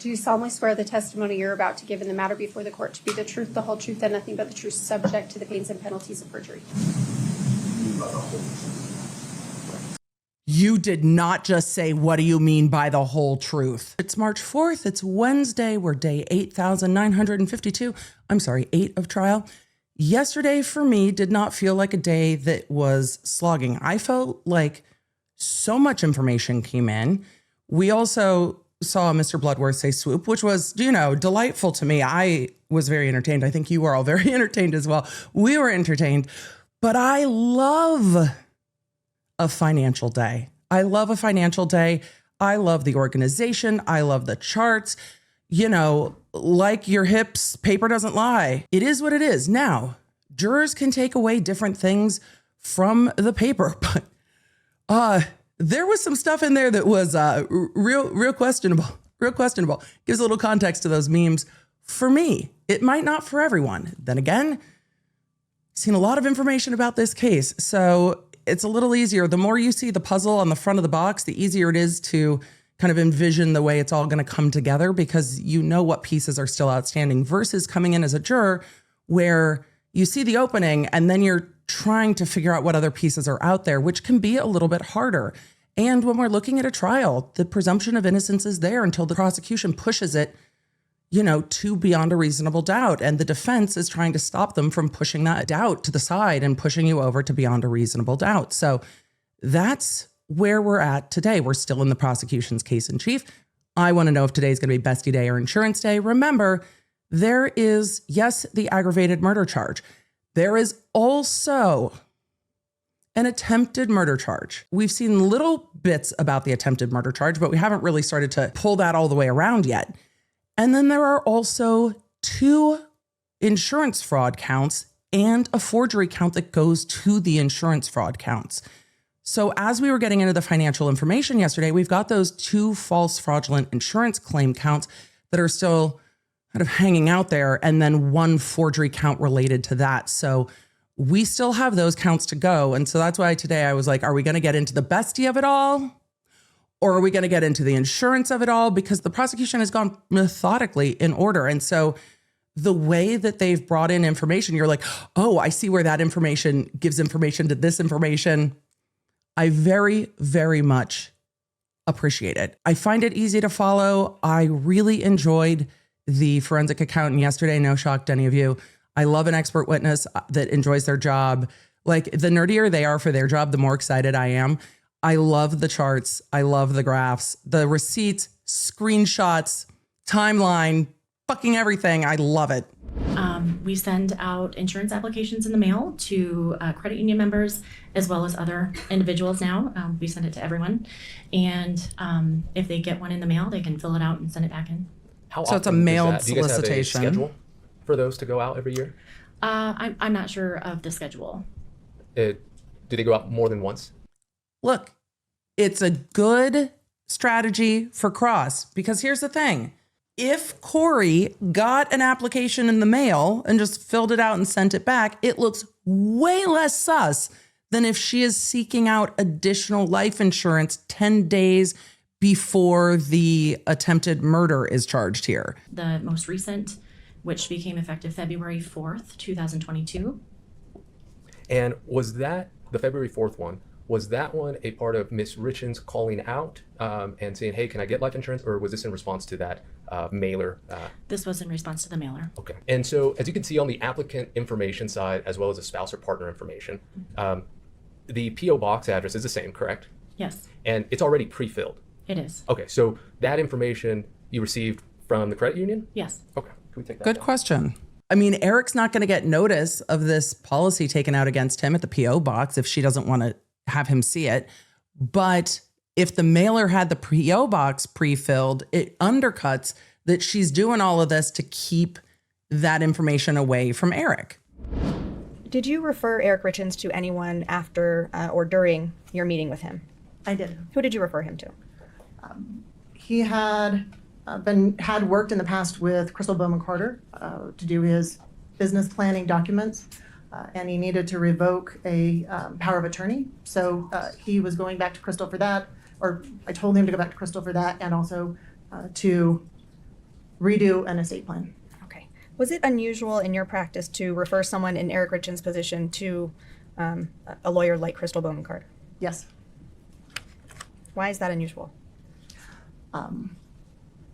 Do you solemnly swear the testimony you're about to give in the matter before the court to be the truth, the whole truth, and nothing but the truth, subject to the pains and penalties of perjury? You did not just say, what do you mean by the whole truth? It's March 4th. It's Wednesday. We're day 8,952. I'm sorry, 8 of trial. Yesterday for me did not feel like a day that was slogging. I felt like so much information came in. We also saw Mr. Bloodworth say swoop, which was, delightful to me. I was very entertained. I think you were all very entertained as well. We were entertained, but I love a financial day. I love a financial day. I love the organization. I love the charts. Like your hips, paper doesn't lie. It is what it is. Now, jurors can take away different things from the paper, but there was some stuff in there that was real questionable. Real questionable. Gives a little context to those memes. For me, it might not for everyone. Then again, seen a lot of information about this case, so it's a little easier. The more you see the puzzle on the front of the box, the easier it is to kind of envision the way it's all going to come together, because you know what pieces are still outstanding, versus coming in as a juror where you see the opening and then you're trying to figure out what other pieces are out there, which can be a little bit harder. And when we're looking at a trial, the presumption of innocence is there until the prosecution pushes it, to beyond a reasonable doubt. And the defense is trying to stop them from pushing that doubt to the side and pushing you over to beyond a reasonable doubt. So that's where we're at today. We're still in the prosecution's case in chief. I want to know if today's going to be bestie day or insurance day. Remember, there is, yes, the aggravated murder charge. There is also an attempted murder charge. We've seen little bits about the attempted murder charge, but we haven't really started to pull that all the way around yet. And then there are also 2 insurance fraud counts and a forgery count that goes to the insurance fraud counts. So as we were getting into the financial information yesterday, we've got those 2 false fraudulent insurance claim counts that are still kind of hanging out there, and then 1 forgery count related to that. So we still have those counts to go. And so that's why today I was like, are we going to get into the bestie of it all? Or are we going to get into the insurance of it all? Because the prosecution has gone methodically in order. And so the way that they've brought in information, you're like, oh, I see where that information gives information to this information. I very, very much appreciate it. I find it easy to follow. I really enjoyed the forensic accountant yesterday. No shock to any of you. I love an expert witness that enjoys their job. Like, the nerdier they are for their job, the more excited I am. I love the charts. I love the graphs, the receipts, screenshots, timeline, fucking everything. I love it. We send out insurance applications in the mail to credit union members as well as other individuals now. We send it to everyone. And if they get one in the mail, they can fill it out and send it back in. So it's a mailed solicitation. Do you guys have a schedule for those to go out every year? I'm not sure of the schedule. Do they go out more than once? Look, it's a good strategy for cross, because here's the thing. If Kouri got an application in the mail and just filled it out and sent it back, it looks way less sus than if she is seeking out additional life insurance 10 days before the attempted murder is charged here. The most recent, which became effective February 4th, 2022. And was that, the February 4th one, was that one a part of Ms. Richens calling out and saying, hey, can I get life insurance? Or was this in response to that mailer? This was in response to the mailer. Okay. And so, as you can see on the applicant information side, as well as the spouse or partner information, the P.O. box address is the same, correct? Yes. And it's already pre-filled? It is. Okay, so that information you received from the credit union? Yes. Okay, can we take that Good down? question. I mean, Eric's not going to get notice of this policy taken out against him at the P.O. box if she doesn't want to have him see it. But if the mailer had the P.O. box pre-filled, it undercuts that she's doing all of this to keep that information away from Eric. Did you refer Eric Richens to anyone after or during your meeting with him? I did. Who did you refer him to? He had worked in the past with Crystal Bowman Carter to do his business planning documents, and he needed to revoke a power of attorney. So he was going back to Crystal for that, or I told him to go back to Crystal for that, and also to redo an estate plan. Okay. Was it unusual in your practice to refer someone in Eric Richens' position to a lawyer like Crystal Bowman Carter? Yes. Why is that unusual?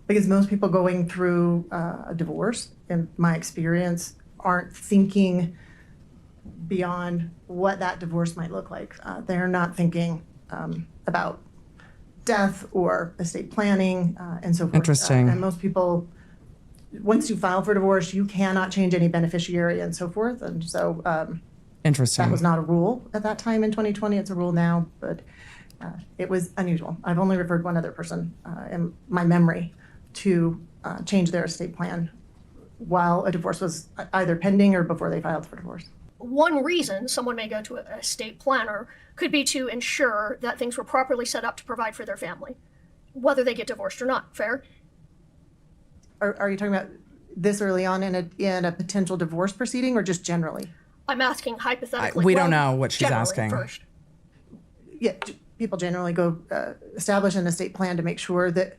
Because most people going through a divorce, in my experience, aren't thinking beyond what that divorce might look like. They're not thinking about death or estate planning and so forth. Interesting. And most people, once you file for divorce, you cannot change any beneficiary and so forth. And so Interesting. that was not a rule at that time in 2020. It's a rule now, but it was unusual. I've only referred one other person in my memory to change their estate plan while a divorce was either pending or before they filed for divorce. One reason someone may go to a estate planner could be to ensure that things were properly set up to provide for their family, whether they get divorced or not. Fair? Are you talking about this early on in a potential divorce proceeding or just generally? I'm asking hypothetically. We don't know what she's generally asking. First. Yeah, people generally go establish an estate plan to make sure that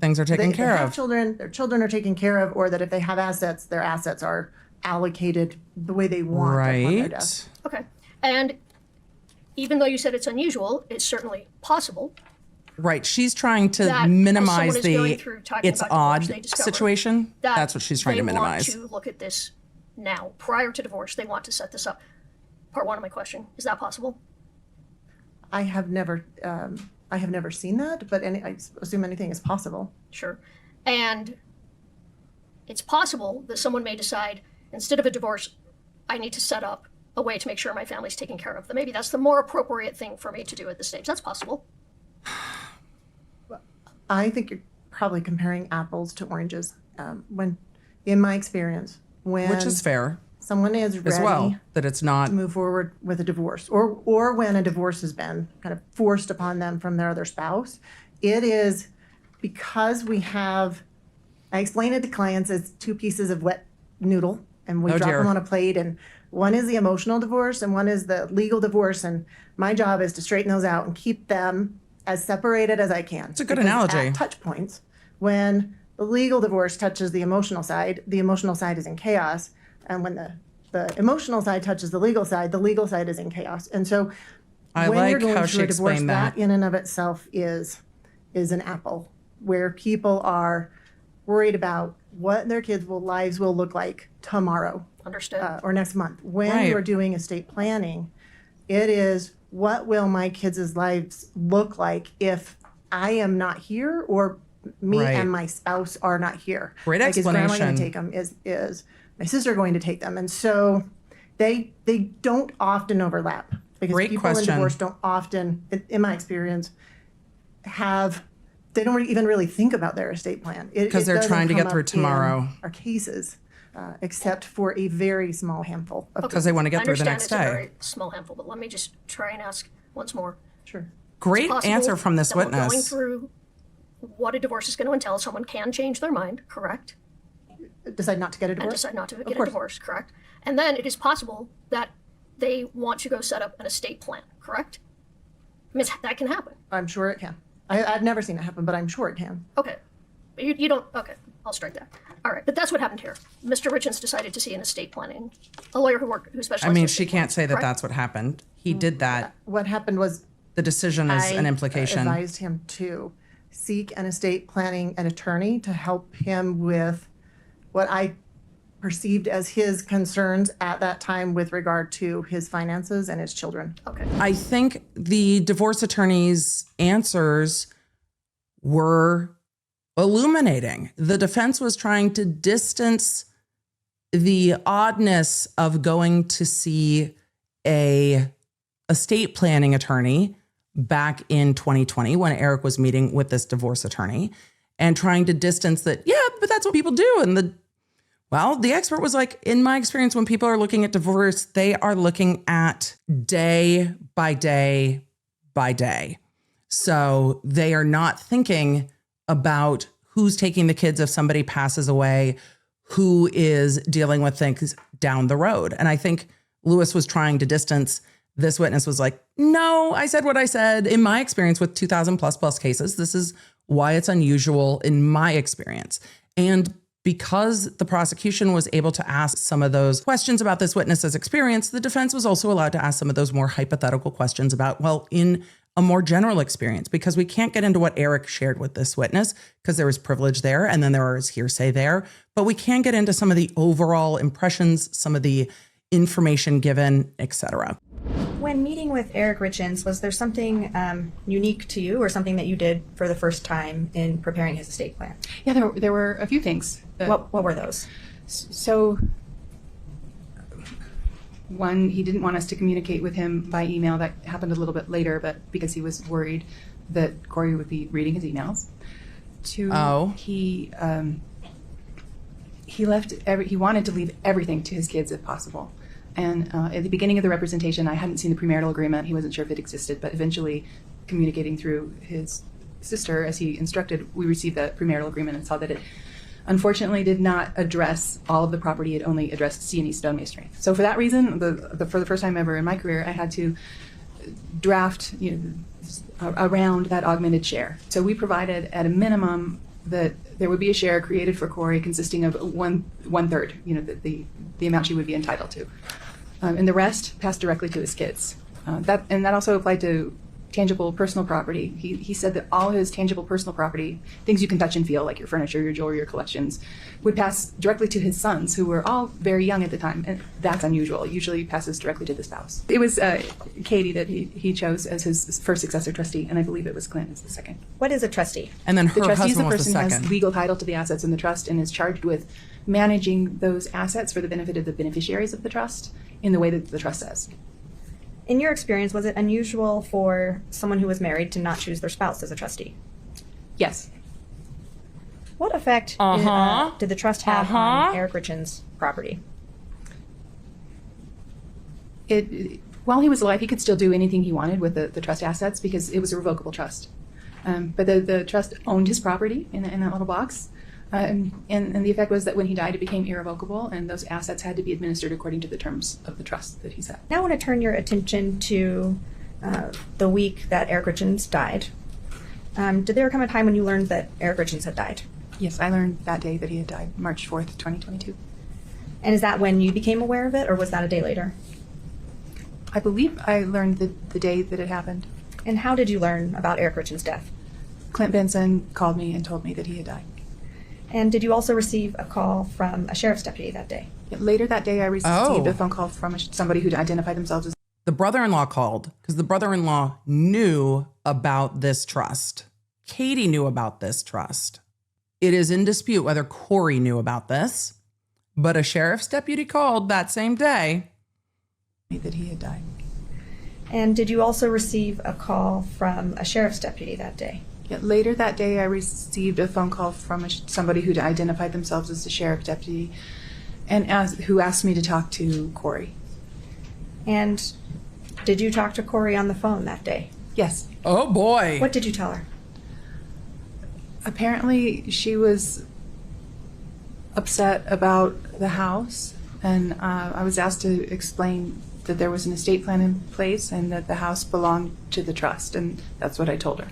Things are taken they care have of. children, their children are taken care of, or that if they have assets, their assets are allocated the way they want upon their death. Right. Okay. And even though you said it's unusual, it's certainly possible. Right. She's trying to That as minimize someone is going through talking it's about odd divorce, they discover situation. that That's what she's trying to minimize. They want to look at this now, prior to divorce. They want to set this up. Part one of my question, is that possible? I have never seen that, but I assume anything is possible. Sure. And it's possible that someone may decide, instead of a divorce, I need to set up a way to make sure my family's taken care of. That maybe that's the more appropriate thing for me to do at this stage. That's possible. I think you're probably comparing apples to oranges. When, in my experience, when Which is fair someone is ready as well. That it's not to move forward with a divorce, or when a divorce has been kind of forced upon them from their other spouse, it is because we have, I explain it to clients as two pieces of wet noodle, and we Oh, drop dear. them on a plate, and one is the emotional divorce and one is the legal divorce, and my job is to straighten those out and keep them as separated as I can. It's a good Because analogy. At touch points, when the legal divorce touches the emotional side is in chaos, and when the emotional side touches the legal side is in chaos. And so I when you're like going how through she a divorce, explained that. in and of itself is an apple, where people are worried about what their kids' lives will look like tomorrow Understood. or next month. When Right. you're doing estate planning, it is, what will my kids' lives look like if I am not here, or me Right. and my spouse are not here? Great Like, is grandma going explanation. to take them? Is my sister going to take them? And so they don't often overlap, because Great people question. in divorce don't often, in my experience, they don't even really think about their estate plan. Because they're doesn't trying to come get through up in tomorrow. our cases, except for a very small handful of Because they want to get I through the understand next it's a day. very small handful, but let me just try and ask once more. Sure. Great Possible answer from this that we're going witness. through what a divorce is going to entail. Someone can change their mind, correct? Decide not to get a And divorce? decide not to get a course. divorce, correct? And then it is possible that they want to go set up an estate plan, correct? I mean, that can happen. I'm sure it can. I've never seen it happen, but I'm sure it can. Okay. But you don't, okay, I'll strike that. All right, but that's what happened here. Mr. Richens decided to see an estate planning, a lawyer who specializes I in mean, estate she can't plans, say that correct? that's what happened. He did that. What happened was, The decision is an I implication. advised him to seek an estate planning an attorney to help him with what I perceived as his concerns at that time with regard to his finances and his children. Okay. I think the divorce attorney's answers were illuminating. The defense was trying to distance the oddness of going to see a estate planning attorney back in 2020 when Eric was meeting with this divorce attorney, and trying to distance that, yeah, but that's what people do. And the expert was like, in my experience, when people are looking at divorce, they are looking at day by day by day. So they are not thinking about who's taking the kids if somebody passes away, who is dealing with things down the road. And I think Lewis was trying to distance. This witness was like, no, I said what I said. In my experience with 2,000 plus cases, this is why it's unusual in my experience. And because the prosecution was able to ask some of those questions about this witness's experience, the defense was also allowed to ask some of those more hypothetical questions about, well, in a more general experience, because we can't get into what Eric shared with this witness because there was privilege there and then there was hearsay there, but we can get into some of the overall impressions, some of the information given, etc. When meeting with Eric Richens, was there something unique to you or something that you did for the first time in preparing his estate plan? Yeah, there were a few things. What were those? So, one, he didn't want us to communicate with him by email. That happened a little bit later, but because he was worried that Kouri would be reading his emails. Two, he wanted to leave everything to his kids if possible. And at the beginning of the representation, I hadn't seen the premarital agreement. He wasn't sure if it existed, but eventually, communicating through his sister, as he instructed, we received the premarital agreement and saw that it unfortunately did not address all of the property. It only addressed C&E stonemasonry. So for that reason, for the first time ever in my career, I had to draft around that augmented share. So we provided at a minimum that there would be a share created for Kouri consisting of one third, the amount she would be entitled to. And the rest passed directly to his kids. That also applied to tangible personal property. He said that all his tangible personal property, things you can touch and feel, like your furniture, your jewelry, your collections, would pass directly to his sons, who were all very young at the time. And that's unusual. It usually passes directly to the spouse. It was Katie that he chose as his first successor trustee, and I believe it was Clint as the second. What is a trustee? And then The her trustee is the husband was the person who second. has legal title to the assets in the trust and is charged with managing those assets for the benefit of the beneficiaries of the trust in the way that the trust says. In your experience, was it unusual for someone who was married to not choose their spouse as a trustee? Yes. What effect did the trust have on Eric Richens' property? While he was alive, he could still do anything he wanted with the trust assets because it was a revocable trust. But the trust owned his property in that little box. And the effect was that when he died, it became irrevocable, and those assets had to be administered according to the terms of the trust that he set. Now I want to turn your attention to the week that Eric Richens died. Did there come a time when you learned that Eric Richens had died? Yes, I learned that day that he had died, March 4th, 2022. And is that when you became aware of it, or was that a day later? I believe I learned the day that it happened. And how did you learn about Eric Richens' death? Clint Benson called me and told me that he had died. And did you also receive a call from a sheriff's deputy that day? Later that day, I received a phone call from somebody who identified themselves as... The brother-in-law called because the brother-in-law knew about this trust. Katie knew about this trust. It is in dispute whether Kouri knew about this, but a sheriff's deputy called that same day that he had died. And did you also receive a call from a sheriff's deputy that day? Later that day, I received a phone call from somebody who identified themselves as the sheriff's deputy and who asked me to talk to Kouri. And did you talk to Kouri on the phone that day? Yes. Oh, boy. What did you tell her? Apparently, she was upset about the house, and I was asked to explain that there was an estate plan in place and that the house belonged to the trust, and that's what I told her.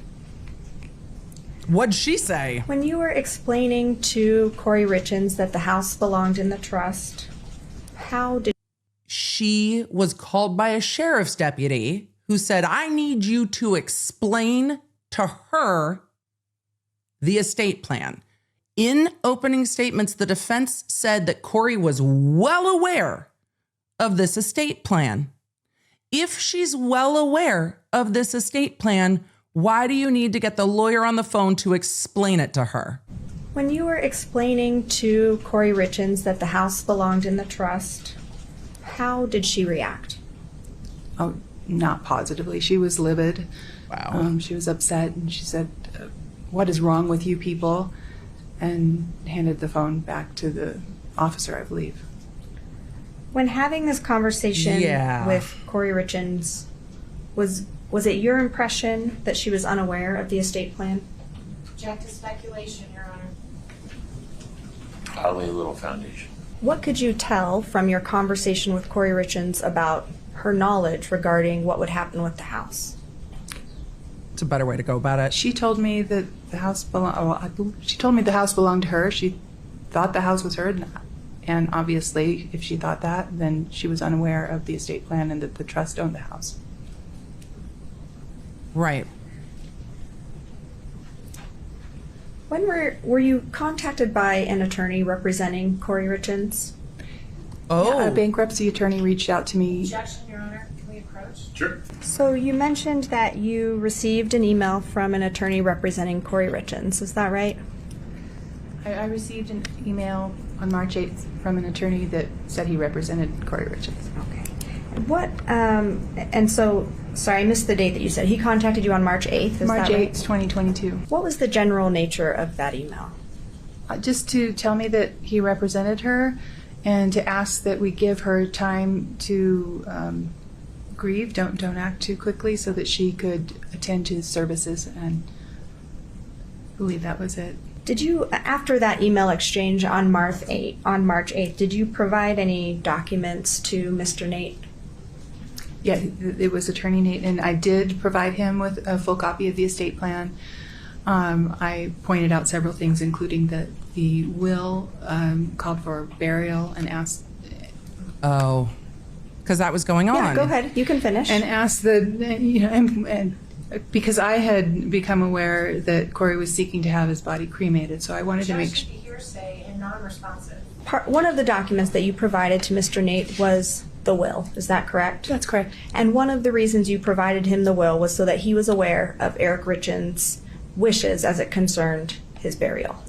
What'd she say? When you were explaining to Kouri Richins that the house belonged in the trust, how did... She was called by a sheriff's deputy who said, I need you to explain to her the estate plan. In opening statements, the defense said that Kouri was well aware of this estate plan. If she's well aware of this estate plan, why do you need to get the lawyer on the phone to explain it to her? When you were explaining to Kouri Richins that the house belonged in the trust, how did she react? Oh, not positively. She was livid. Wow. She was upset, and she said, what is wrong with you people? And handed the phone back to the officer, I believe. When having this conversation with Kouri Richins, was it your impression that she was unaware of the estate plan? Object to speculation, Your Honor. I'll lay a little foundation. What could you tell from your conversation with Kouri Richins about her knowledge regarding what would happen with the house? It's a better way to go about it. She told me that the house belonged. She told me the house belonged to her. She thought the house was hers, and obviously, if she thought that, then she was unaware of the estate plan and that the trust owned the house. Right. When were you contacted by an attorney representing Kouri Richins? Oh. A bankruptcy attorney reached out to me. Objection, Your Honor. Can we approach? Sure. So you mentioned that you received an email from an attorney representing Kouri Richins. Is that right? I received an email on March 8th from an attorney that said he represented Kouri Richins. Okay. What, and so, sorry, I missed the date that you said. He contacted you on March 8th, is March that right? 8th, 2022. What was the general nature of that email? Just to tell me that he represented her and to ask that we give her time to grieve, don't act too quickly, so that she could attend to his services, and I believe that was it. Did you, after that email exchange on March 8th, did you provide any documents to Mr. Nate? Yeah, it was Attorney Nate, and I did provide him with a full copy of the estate plan. I pointed out several things, including that the will called for burial and asked. Oh, because that was going on. Yeah, go ahead. You can finish. And asked and because I had become aware that Kouri was seeking to have his body cremated, so I wanted to make sure. Hearsay and non-responsive. One of the documents that you provided to Mr. Nate was the will. Is that correct? That's correct. And one of the reasons you provided him the will was so that he was aware of Eric Richens' wishes as it concerned his burial.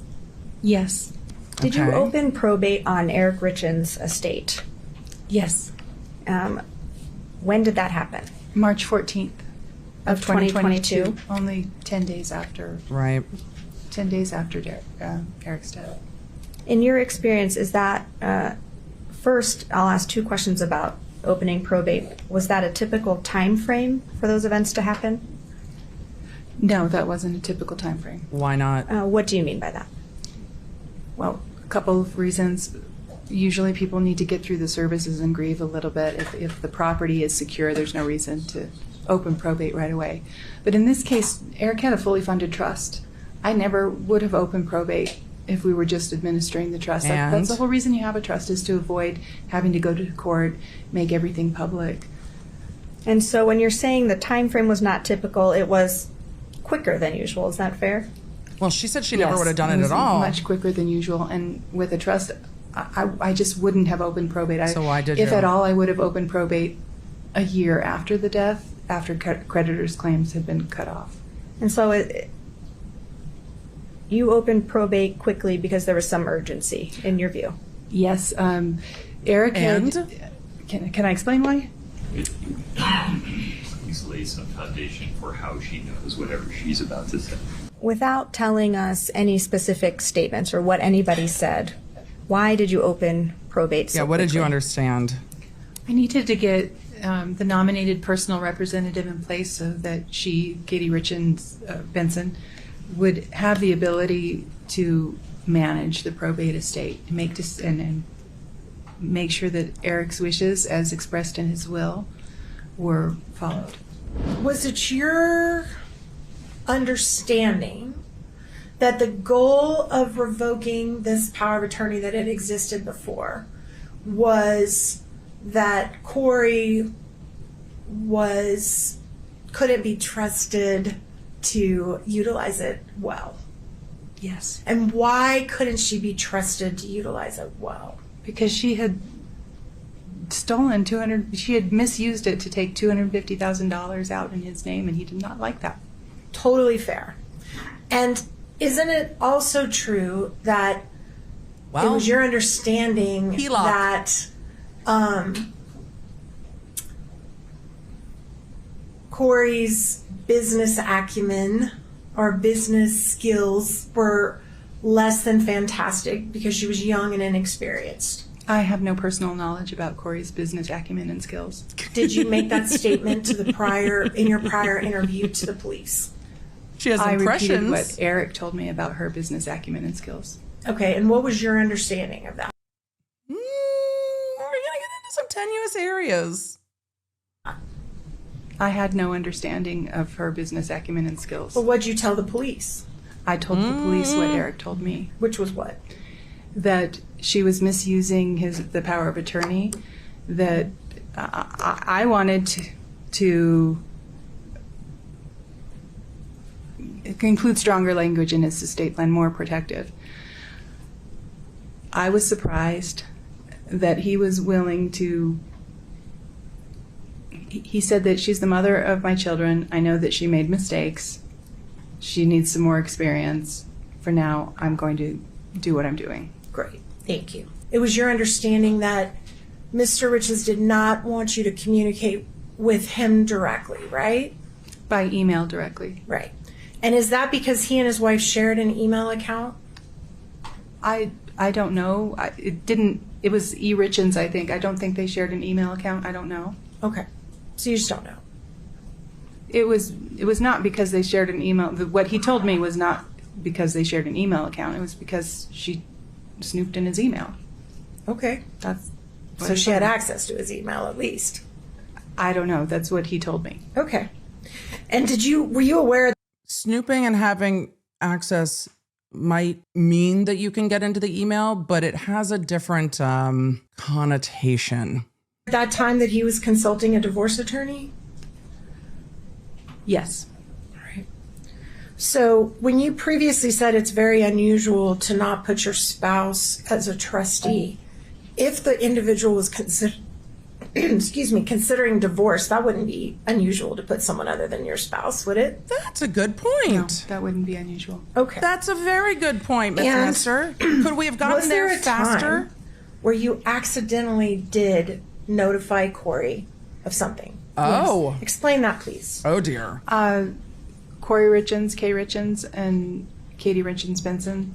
Yes. Did you Okay. open probate on Eric Richens' estate? Yes. When did that happen? March 14th Of 2022? Only 10 days after. Right. 10 days after Eric's death. In your experience, is that, first, I'll ask two questions about opening probate. Was that a typical time frame for those events to happen? No, that wasn't a typical time frame. Why not? What do you mean by that? Well, a couple of reasons. Usually people need to get through the services and grieve a little bit. If the property is secure, there's no reason to open probate right away. But in this case, Eric had a fully funded trust. I never would have opened probate if we were just administering the trust. That's the whole reason you have a trust, is to avoid having to go to court, make everything public. And so when you're saying the time frame was not typical, it was quicker than usual. Is that fair? Well, she said she never Yes, would have done it was at all. Much quicker than usual. And with a trust, I just wouldn't have opened probate. So why did If you? at all, I would have opened probate a year after the death, after creditors' claims had been cut off. And so you opened probate quickly because there was some urgency, in your view. Yes, Eric And? Can I explain why? Please lay some foundation for how she knows whatever she's about to say. Without telling us any specific statements or what anybody said, why did you open probate so Yeah, what did you quickly? understand? I needed to get the nominated personal representative in place so that she, Kouri Richins Benson, would have the ability to manage the probate estate and make sure that Eric's wishes, as expressed in his will, were followed. Was it your understanding that the goal of revoking this power of attorney that had existed before was that Kouri couldn't be trusted to utilize it well? Yes. And why couldn't she be trusted to utilize it well? Because she had stolen she had misused it to take $250,000 out in his name, and he did not like that. Totally fair. And isn't it also true that it Well, was your understanding HELOC. that Kouri's business acumen or business skills were less than fantastic because she was young and inexperienced? I have no personal knowledge about Kouri's business acumen and skills. Did you make that statement in your prior interview to the police? she has I repeated impressions. what Eric told me about her business acumen and skills. Okay, and what was your understanding of that? We're gonna get into some tenuous areas. I had no understanding of her business acumen and skills. Well, what'd you tell the police? I told the police what Eric told me. Which was what? that she was misusing the power of attorney, that I wanted to include stronger language in his estate plan, more protective. I was surprised that he was willing to. He said that she's the mother of my children. I know that she made mistakes. She needs some more experience. For now, I'm going to do what I'm doing. Great, thank you. It was your understanding that Mr. Richens did not want you to communicate with him directly, right? By email directly. Right. And is that because he and his wife shared an email account? I don't know. It was E. Richens, I think. I don't think they shared an email account. I don't know. Okay. So you just don't know. It was not because they shared an email. What he told me was not because they shared an email account. It was because she snooped in his email. Okay. So she had access to his email at least. I don't know. That's what he told me. Okay. And were you aware? Snooping and having access might mean that you can get into the email, but it has a different connotation. That time that he was consulting a divorce attorney? Yes. All right. So when you previously said it's very unusual to not put your spouse as a trustee, if the individual was considering divorce, that wouldn't be unusual to put someone other than your spouse, would it? That's a good point. No, that wouldn't be unusual. Okay. That's a very good point, Miss Nestor. Could we have gotten there faster? Where you accidentally did notify Kouri of something? Oh. Yes. Explain that, please. Oh, dear. Kouri Richens, Kay Richens, and Kouri Richens Benson.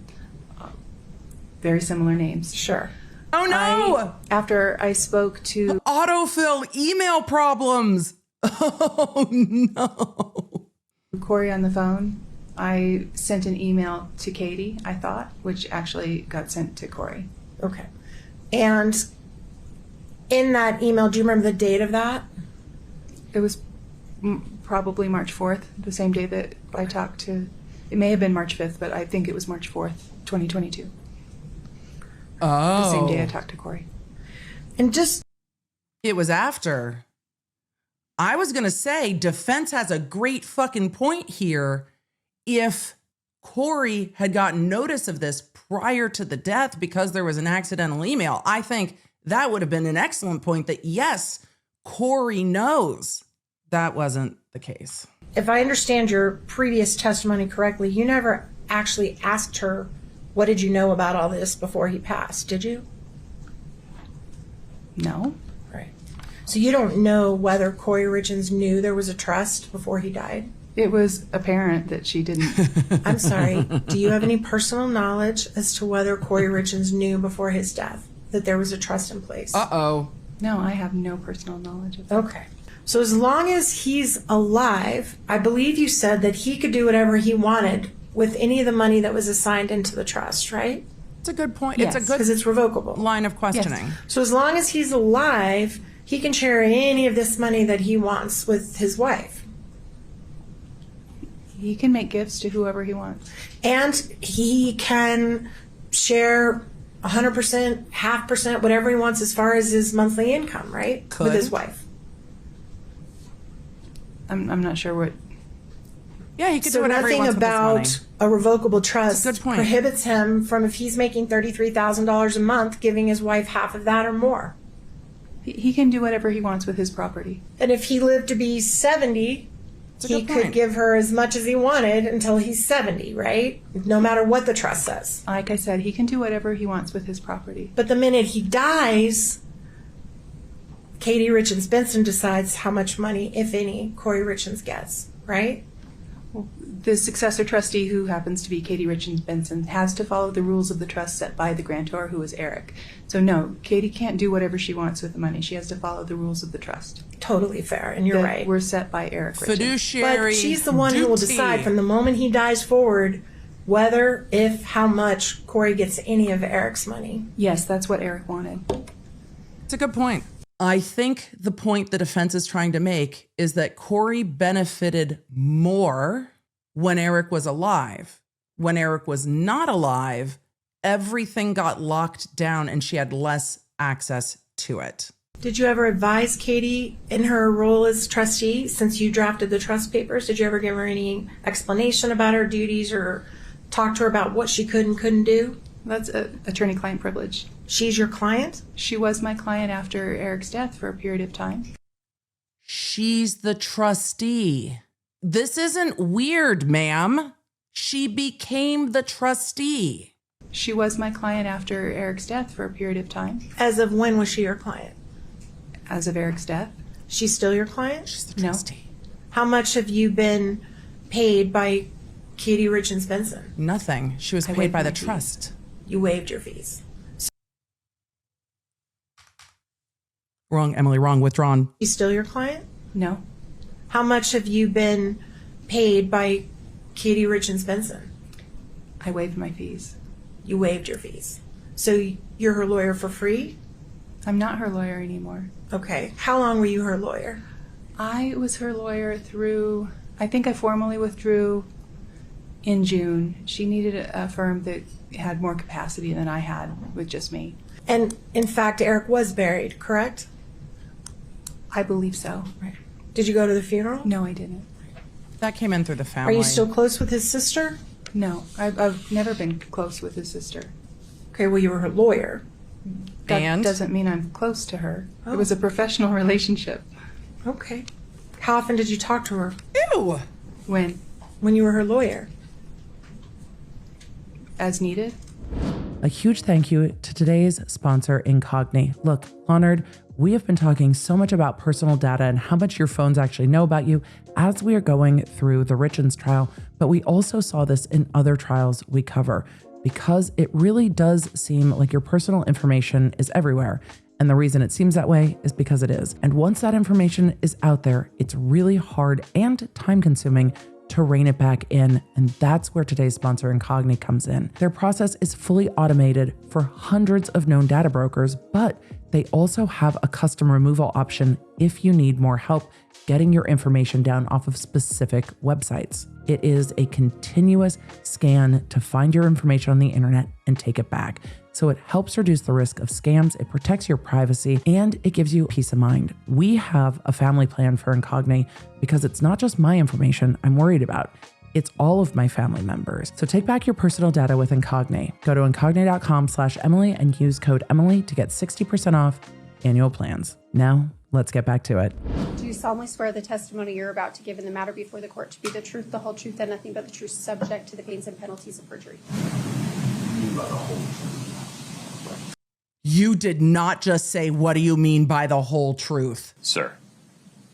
Very similar names. Sure. Oh, no. After I spoke to... Autofill email problems. Oh, no. Kouri on the phone, I sent an email to Katie, I thought, which actually got sent to Kouri. Okay. And in that email, do you remember the date of that? It was probably March 4th, the same day that I talked to... It may have been March 5th, but I think it was March 4th, 2022. Oh. The same day I talked to Kouri. And just... It was after. I was going to say, defense has a great fucking point here. If Kouri had gotten notice of this prior to the death because there was an accidental email, I think that would have been an excellent point that, yes, Kouri knows. That wasn't the case. If I understand your previous testimony correctly, you never actually asked her, what did you know about all this before he passed, did you? No. Right. So you don't know whether Kouri Richens knew there was a trust before he died? It was apparent that she didn't. I'm sorry. Do you have any personal knowledge as to whether Kouri Richens knew before his death that there was a trust in place? Uh-oh. No, I have no personal knowledge of that. Okay. So as long as he's alive, I believe you said that he could do whatever he wanted with any of the money that was assigned into the trust, right? It's a good point. Yes. It's a good Because it's revocable. line of questioning. Yes. So as long as he's alive, he can share any of this money that he wants with his wife. He can make gifts to whoever he wants. And he can share 100%, 0.5%, whatever he wants as far as his monthly income, right? With his wife. I'm not sure what... Yeah, he could So do whatever he nothing wants with about his money. a revocable trust That's a good point. prohibits him from, if he's making $33,000 a month, giving his wife half of that or more. He can do whatever he wants with his property. And if he lived to be 70, a he good could point. give her as much as he wanted until he's 70, right? No matter what the trust says. Like I said, he can do whatever he wants with his property. But the minute he dies, Kouri Richens Benson decides how much money, if any, Kouri Richens gets, right? The successor trustee, who happens to be Kouri Richens Benson, has to follow the rules of the trust set by the grantor, who is Eric. So no, Katie can't do whatever she wants with the money. She has to follow the rules of the trust. Totally fair, and you're that right. were set by Eric Richens. Fiduciary But she's the one who will duty. decide from the moment he dies forward whether, if, how much Kouri gets any of Eric's money. Yes, that's what Eric wanted. It's a good point. I think the point the defense is trying to make is that Kouri benefited more when Eric was alive. When Eric was not alive, Everything got locked down and she had less access to it. Did you ever advise Katie in her role as trustee since you drafted the trust papers? Did you ever give her any explanation about her duties or talk to her about what she could and couldn't do? That's attorney-client privilege. She's your client? She was my client after Eric's death for a period of time. She's the trustee. This isn't weird, ma'am. She became the trustee. She was my client after Eric's death for a period of time. As of when was she your client? As of Eric's death. She's still your client? She's the trustee. No. How much have you been paid by Kouri Richins Benson? Nothing. She was paid by the trust. You waived your fees. Wrong, Emily, wrong, withdrawn. She's still your client? No. How much have you been paid by Kouri Richins Benson? I waived my fees. You waived your fees. So you're her lawyer for free? I'm not her lawyer anymore. Okay. How long were you her lawyer? I was her lawyer through, I think I formally withdrew in June. She needed a firm that had more capacity than I had with just me. And in fact, Eric was buried, correct? I believe so. Right. Did you go to the funeral? No, I didn't. That came in through the family. Are you still close with his sister? No, I've never been close with his sister. Okay, well, you were her lawyer. That doesn't mean I'm close to her. Oh. It was a professional relationship. Okay. How often did you talk to her? Ew! When? When you were her lawyer. As needed. A huge thank you to today's sponsor, Incogni. Look, Honored, we have been talking so much about personal data and how much your phones actually know about you as we are going through the Richens trial, but we also saw this in other trials we cover because it really does seem like your personal information is everywhere. And the reason it seems that way is because it is. And once that information is out there, it's really hard and time consuming to rein it back in. And that's where today's sponsor, Incogni, comes in. Their process is fully automated for hundreds of known data brokers, but they also have a custom removal option if you need more help getting your information down off of specific websites. It is a continuous scan to find your information on the internet and take it back. So it helps reduce the risk of scams, it protects your privacy, and it gives you peace of mind. We have a family plan for Incogni because it's not just my information I'm worried about. It's all of my family members. So take back your personal data with Incogni. Go to incogni.com/Emily and use code Emily to get 60% off annual plans. Now, let's get back to it. Do you solemnly swear the testimony you're about to give in the matter before the court to be the truth, the whole truth, and nothing but the truth, subject to the pains and penalties of perjury? You did not just say, what do you mean by the whole truth? Sir,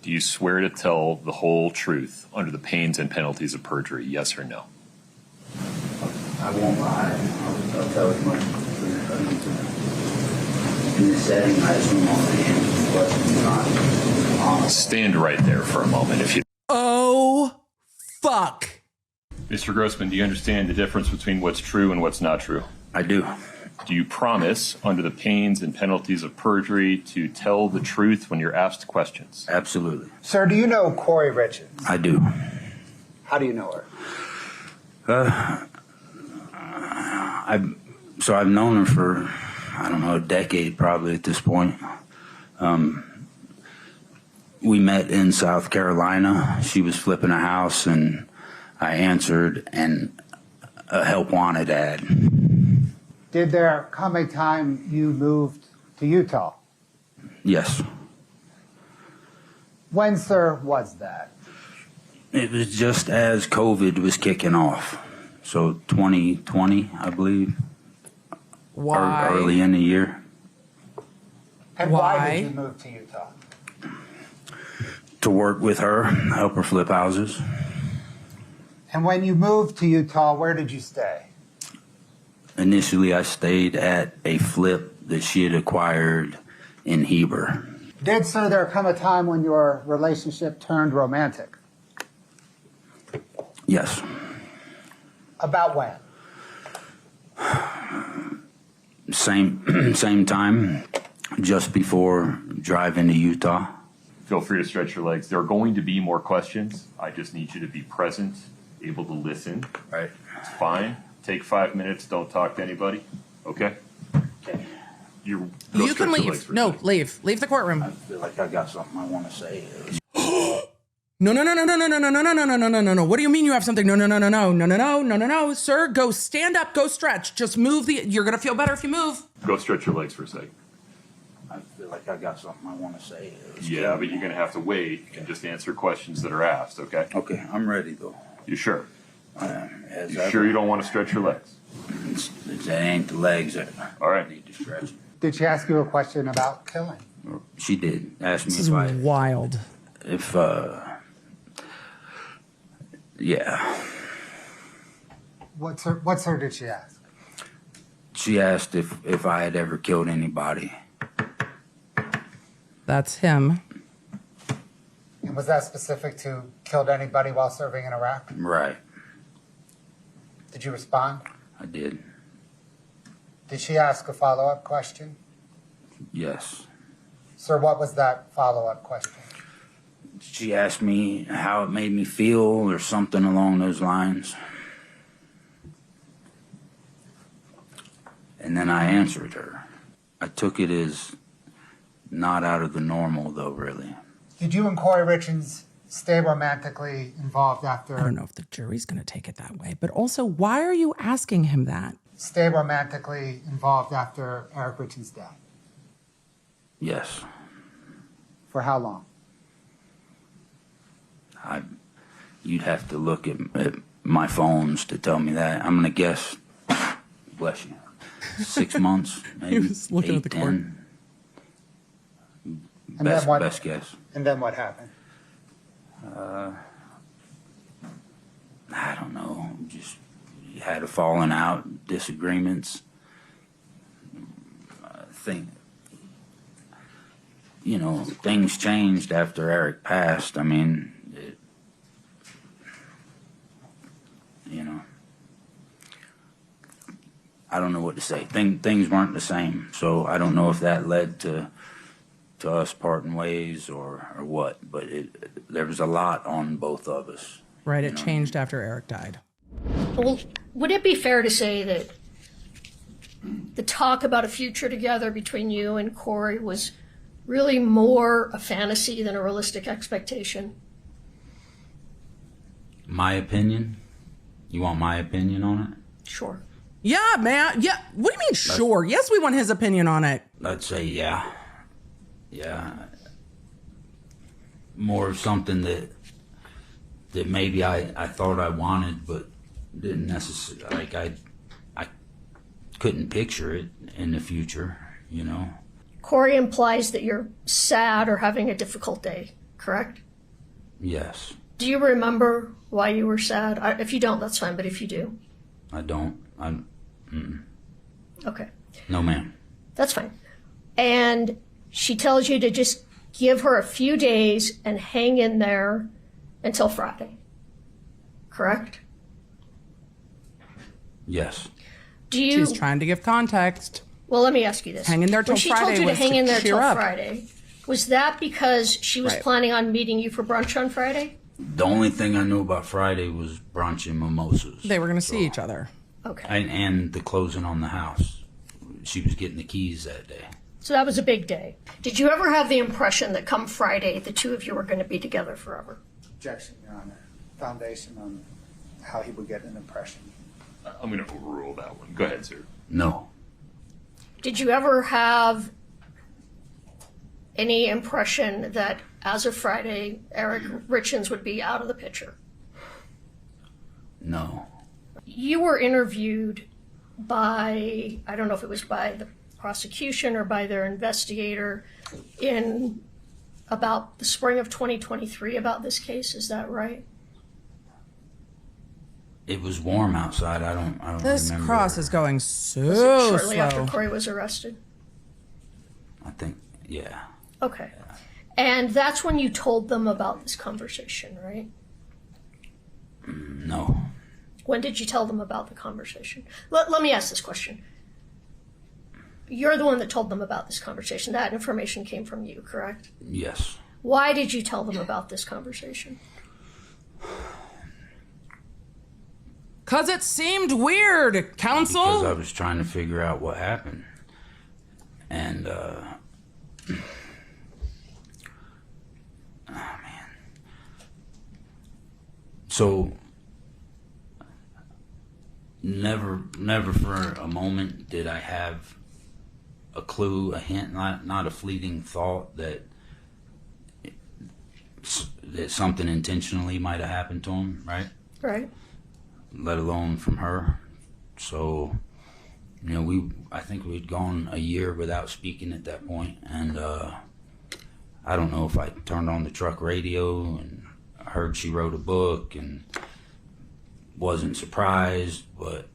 do you swear to tell the whole truth under the pains and penalties of perjury, yes or no? I won't lie. I'll tell as much as I need to. In this setting, I assume all the answers to questions not honest. Stand right there for a moment if you... Oh, fuck. Mr. Grossman, do you understand the difference between what's true and what's not true? I do. Do you promise, under the pains and penalties of perjury, to tell the truth when you're asked questions? Absolutely. Sir, do you know Kouri Richens? I do. How do you know her? I've known her for, I don't know, a decade probably at this point. We met in South Carolina. She was flipping a house and I answered, and a help wanted ad. Did there come a time you moved to Utah? Yes. When, sir, was that? It was just as COVID was kicking off. So 2020, I believe. Why? Early in the year. And why did you move to Utah? To work with her, help her flip houses. And when you moved to Utah, where did you stay? Initially, I stayed at a flip that she had acquired in Heber. Did, sir, there come a time when your relationship turned romantic? Yes. About when? Same time, just before driving to Utah. Feel free to stretch your legs. There are going to be more questions. I just need you to be present, able to listen. Right. It's fine. Take 5 minutes. Don't talk to anybody. Okay? Okay. You can leave. No, leave. Leave the courtroom. I feel like I got something I want to say. No. What do you mean you have something? No. Sir, go stand up. Go stretch. Just move you're going to feel better if you move. Go stretch your legs for a second. I feel like I got something I want to say. Yeah, but you're going to have to wait and just answer questions that are asked, okay? Okay, I'm ready though. You sure? As You sure you don't want to stretch your legs? That ain't the legs that All right. need to stretch. Did she ask you a question about killing? She did ask me This is wild. Yeah. What sir did she ask? She asked if I had ever killed anybody. That's him. And was that specific to killed anybody while serving in Iraq? Right. Did you respond? I did. Did she ask a follow-up question? Yes. Sir, what was that follow-up question? She asked me how it made me feel or something along those lines. And then I answered her. I took it as not out of the normal, though, really. Did you and Kouri Richins stay romantically involved after... I don't know if the jury's going to take it that way, but also, why are you asking him that? Stay romantically involved after Eric Richins' death? Yes. For how long? You'd have to look at my phones to tell me that. I'm going to guess, bless you, 6 months, maybe. He was looking 8, at the court. 10. Best guess. And then what happened? I don't know. Just had a falling out, disagreements. Things changed after Eric passed. I mean, I don't know what to say. Things weren't the same, so I don't know if that led to us parting ways or what, but there was a lot on both of us. Right, it changed after Eric died. Well, would it be fair to say that the talk about a future together between you and Kouri was really more a fantasy than a realistic expectation? My opinion? You want my opinion on it? Sure. Yeah, man. Yeah. What do you mean, sure? Yes, we want his opinion on it. Let's say, yeah. Yeah. More of something that maybe I thought I wanted, but didn't necessarily, I couldn't picture it in the future, Kouri implies that you're sad or having a difficult day, correct? Yes. Do you remember why you were sad? If you don't, that's fine, but if you do. I don't. Okay. No, ma'am. That's fine. And she tells you to just give her a few days and hang in there until Friday, correct? Yes. She's trying to give context. Well, let me ask you this. Hang in there till Friday. When she told you to hang in there till up. Friday, was that because she was planning on meeting you for brunch on Friday? The only thing I knew about Friday was brunch and mimosas. They were going to see each other. Okay. And the closing on the house. She was getting the keys that day. So that was a big day. Did you ever have the impression that come Friday, the two of you were going to be together forever? Objection, Your Honor. Foundation on how he would get an impression. I'm going to overrule that one. Go ahead, sir. No. Did you ever have any impression that as of Friday, Eric Richens would be out of the picture? No. You were interviewed by, I don't know if it was by the prosecution or by their investigator in about the spring of 2023 about this case. Is that right? It was warm outside. I don't This remember. cross is going so Was it shortly slow. after Kouri was arrested? I think, yeah. Okay. And that's when you told them about this conversation, right? No. When did you tell them about the conversation? Let me ask this question. You're the one that told them about this conversation. That information came from you, correct? Yes. Why did you tell them about this conversation? 'Cause it seemed weird, counsel. Because I was trying to figure out what happened. And, oh, man. So, never for a moment did I have a clue, a hint, not a fleeting thought that something intentionally might have happened to him, right? Right. Let alone from her. So, you know, I think we'd gone a year without speaking at that point, and I don't know if I turned on the truck radio and heard she wrote a book and wasn't surprised, but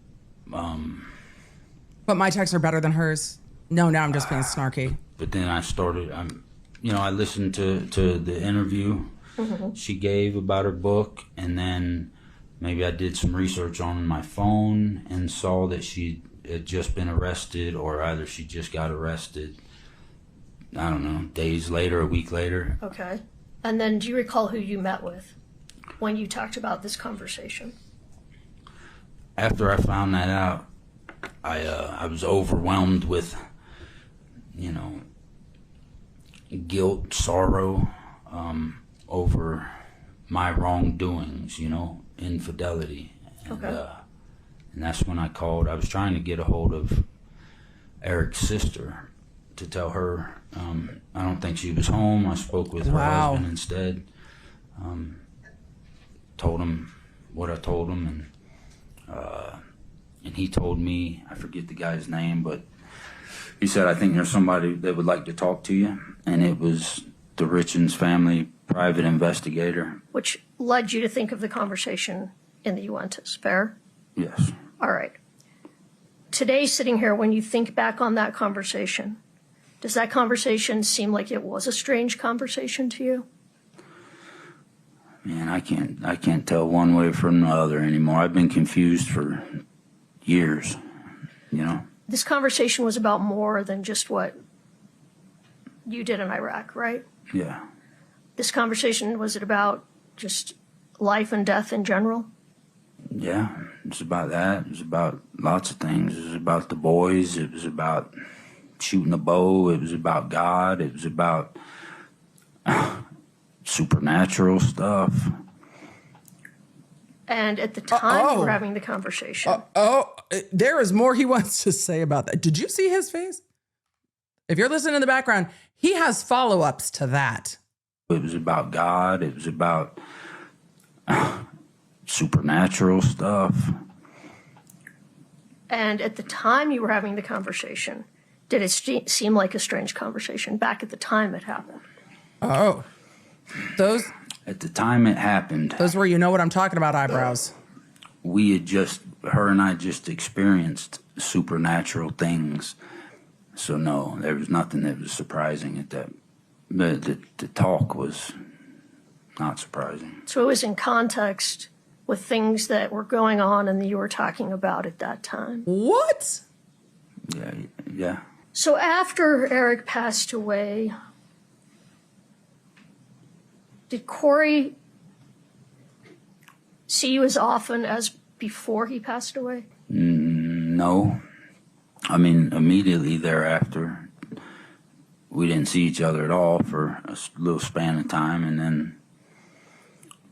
my texts are better than hers. No, now I'm just being snarky. But then I started, I listened to the interview she gave about her book, and then maybe I did some research on my phone and saw that she had just been arrested, or either she just got arrested, I don't know, days later, a week later. Okay. And then do you recall who you met with when you talked about this conversation? After I found that out, I was overwhelmed with, guilt, sorrow, over my wrongdoings, infidelity. And, Okay. And that's when I called. I was trying to get a hold of Eric's sister to tell her. I don't think she was home. I spoke with her husband instead. Told him what I told him, and he told me, I forget the guy's name, but he said, I think there's somebody that would like to talk to you. And it was the Richens family private investigator. Which led you to think of the conversation in the Uentas, fair? Yes. All right. Today, sitting here, when you think back on that conversation, does that conversation seem like it was a strange conversation to you? Man, I can't tell one way from the other anymore. I've been confused for years, This conversation was about more than just what you did in Iraq, right? Yeah. This conversation, was it about just life and death in general? Yeah, it was about that. It was about lots of things. It was about the boys. It was about shooting a bow. It was about God. It was about supernatural stuff. And at the time you were having the conversation. There is more he wants to say about that. Did you see his face? If you're listening in the background, he has follow-ups to that. It was about God. It was about supernatural stuff. And at the time you were having the conversation, did it seem like a strange conversation back at the time it happened? Oh, those... At the time it happened... Those were, what I'm talking about, eyebrows. We had her and I just experienced supernatural things. So no, there was nothing that was surprising at that. The talk was not surprising. So it was in context with things that were going on and that you were talking about at that time. What? Yeah. So after Eric passed away, did Kouri see you as often as before he passed away? No. I mean, immediately thereafter, we didn't see each other at all for a little span of time. And then,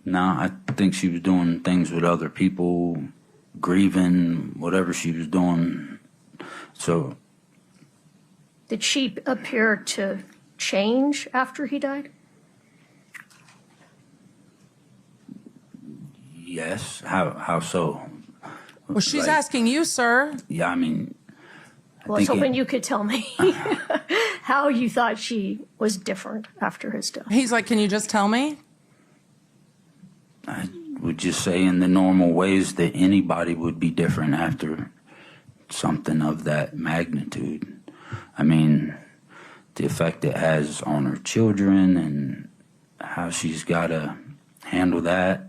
no, I think she was doing things with other people, grieving, whatever she was doing. So. Did she appear to change after he died? Yes. How so? Well, she's asking you, sir. Yeah, I mean. I was hoping you could tell me how you thought she was different after his death. He's like, can you just tell me? I would just say in the normal ways that anybody would be different after something of that magnitude. I mean, the effect it has on her children and how she's got to handle that.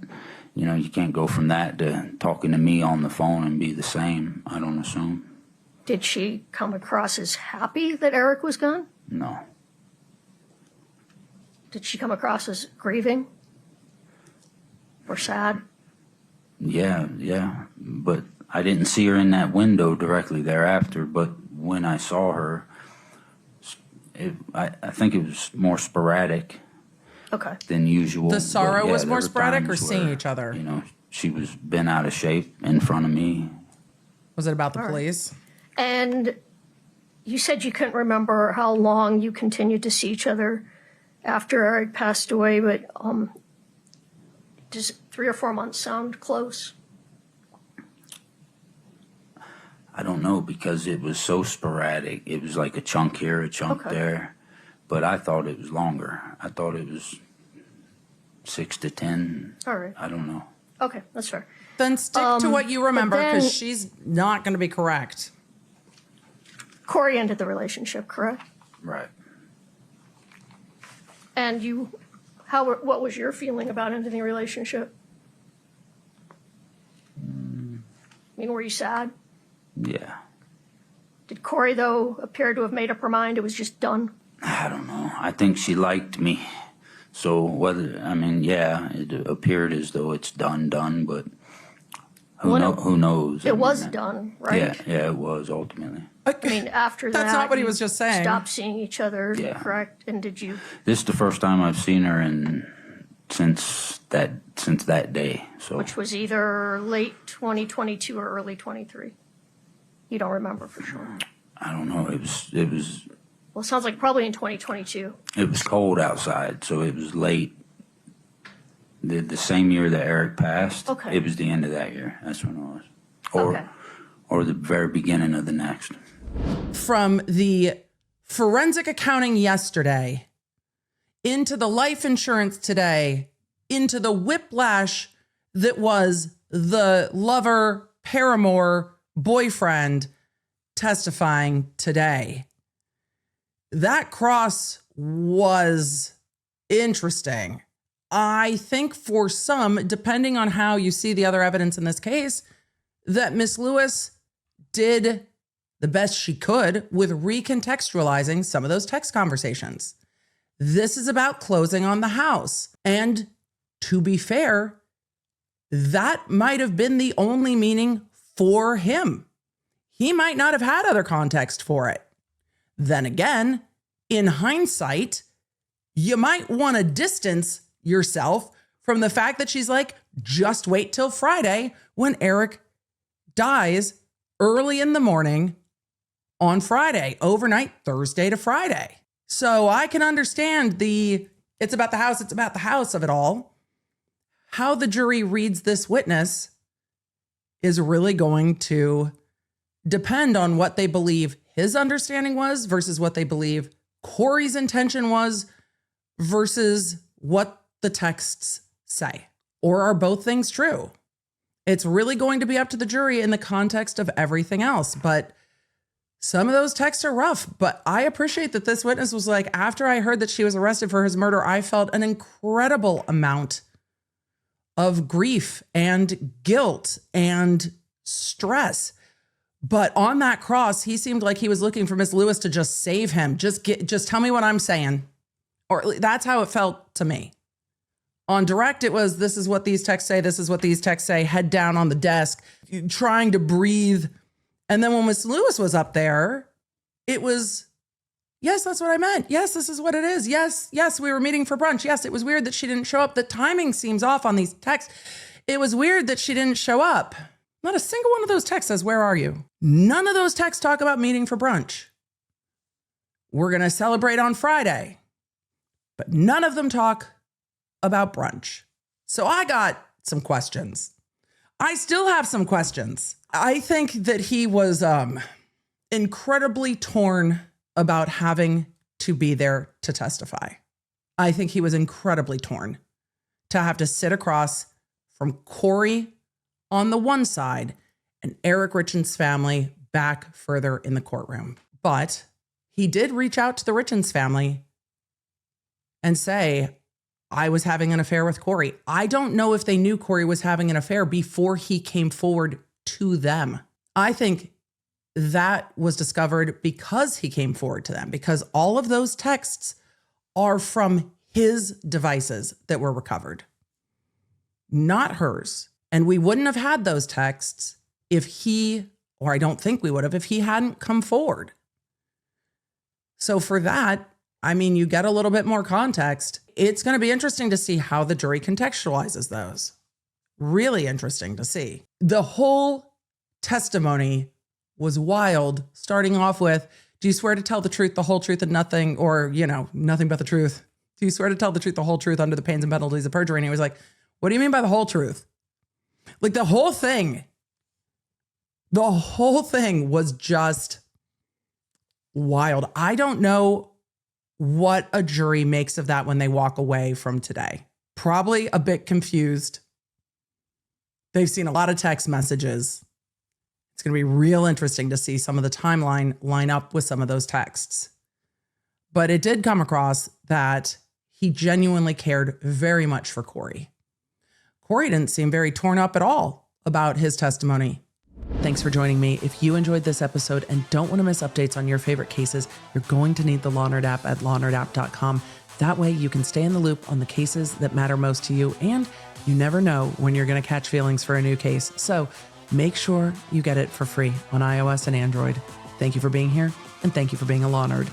You can't go from that to talking to me on the phone and be the same, I don't assume. Did she come across as happy that Eric was gone? No. Did she come across as grieving or sad? Yeah. but I didn't see her in that window directly thereafter. But when I saw her, I think it was more sporadic than usual. The sorrow But, was there more were sporadic or times seeing where, each other? You know, she was bent out of shape in front of me. Was it about the All right. police? And you said you couldn't remember how long you continued to see each other after Eric passed away, but does 3 or 4 months sound close? I don't know, because it was so sporadic. It was like a chunk here, a chunk there. But I thought it was longer. I thought it was 6 to 10. All right. I don't know. Okay, that's fair. Then stick to what you remember, then- because she's not going to be correct. Kouri ended the relationship, correct? Right. And what was your feeling about ending the relationship? I mean, were you sad? Yeah. Did Kouri, though, appear to have made up her mind? It was just done? I don't know. I think she liked me. So it appered as though it's done, but who knows? It was done, right? Yeah, it was ultimately. I mean, after that, That's not what he was just saying. Stopped seeing each other, Yeah. correct? And did you? This is the first time I've seen her since that day. So Which was either late 2022 or early 23. You don't remember for sure. I don't know. It was Well, it sounds like probably in 2022. It was cold outside, so it was late. The same year that Eric passed, Okay. it was the end of that year. That's when it was. Or the very beginning of the next. From the forensic accounting yesterday into the life insurance today, into the whiplash that was the lover, paramour, boyfriend testifying today. That cross was interesting. I think for some, depending on how you see the other evidence in this case, that Miss Lewis did the best she could with recontextualizing some of those text conversations. This is about closing on the house. And to be fair, that might have been the only meaning for him. He might not have had other context for it. Then again, in hindsight, you might want to distance yourself from the fact that she's like, just wait till Friday when Eric dies early in the morning on Friday, overnight, Thursday to Friday. So I can understand it's about the house of it all. How the jury reads this witness is really going to depend on what they believe his understanding was versus what they believe Kouri's intention was versus what the texts say. Or are both things true? It's really going to be up to the jury in the context of everything else. But some of those texts are rough. But I appreciate that this witness was like, after I heard that she was arrested for his murder, I felt an incredible amount of grief and guilt and stress. But on that cross, he seemed like he was looking for Miss Lewis to just save him. Just tell me what I'm saying. Or that's how it felt to me. On direct, it was, this is what these texts say. This is what these texts say. Head down on the desk, trying to breathe. And then when Miss Lewis was up there, it was, yes, that's what I meant. Yes, this is what it is. Yes, we were meeting for brunch. Yes, it was weird that she didn't show up. The timing seems off on these texts. It was weird that she didn't show up. Not a single one of those texts says, where are you? None of those texts talk about meeting for brunch. We're going to celebrate on Friday. But none of them talk about brunch. So I got some questions. I still have some questions. I think that he was incredibly torn about having to be there to testify. I think he was incredibly torn to have to sit across from Kouri on the one side and Eric Richens' family back further in the courtroom. But he did reach out to the Richens family and say, I was having an affair with Kouri. I don't know if they knew Kouri was having an affair before he came forward to them. I think that was discovered because he came forward to them, because all of those texts are from his devices that were recovered, not hers. And we wouldn't have had those texts if he, or I don't think we would have, if he hadn't come forward. So for that, I mean, you get a little bit more context. It's going to be interesting to see how the jury contextualizes those. Really interesting to see. The whole testimony was wild, starting off with, do you swear to tell the truth, the whole truth, and nothing, or, nothing but the truth? Do you swear to tell the truth, the whole truth, under the pains and penalties of perjury? And he was like, what do you mean by the whole truth? Like the whole thing was just wild. I don't know what a jury makes of that when they walk away from today. Probably a bit confused. They've seen a lot of text messages. It's going to be real interesting to see some of the timeline line up with some of those texts. But it did come across that he genuinely cared very much for Kouri. Kouri didn't seem very torn up at all about his testimony. Thanks for joining me. If you enjoyed this episode and don't want to miss updates on your favorite cases, you're going to need the Law Nerd app at lawnerdapp.com. That way you can stay in the loop on the cases that matter most to you, and you never know when you're going to catch feelings for a new case. So make sure you get it for free on iOS and Android. Thank you for being here, and thank you for being a Law Nerd.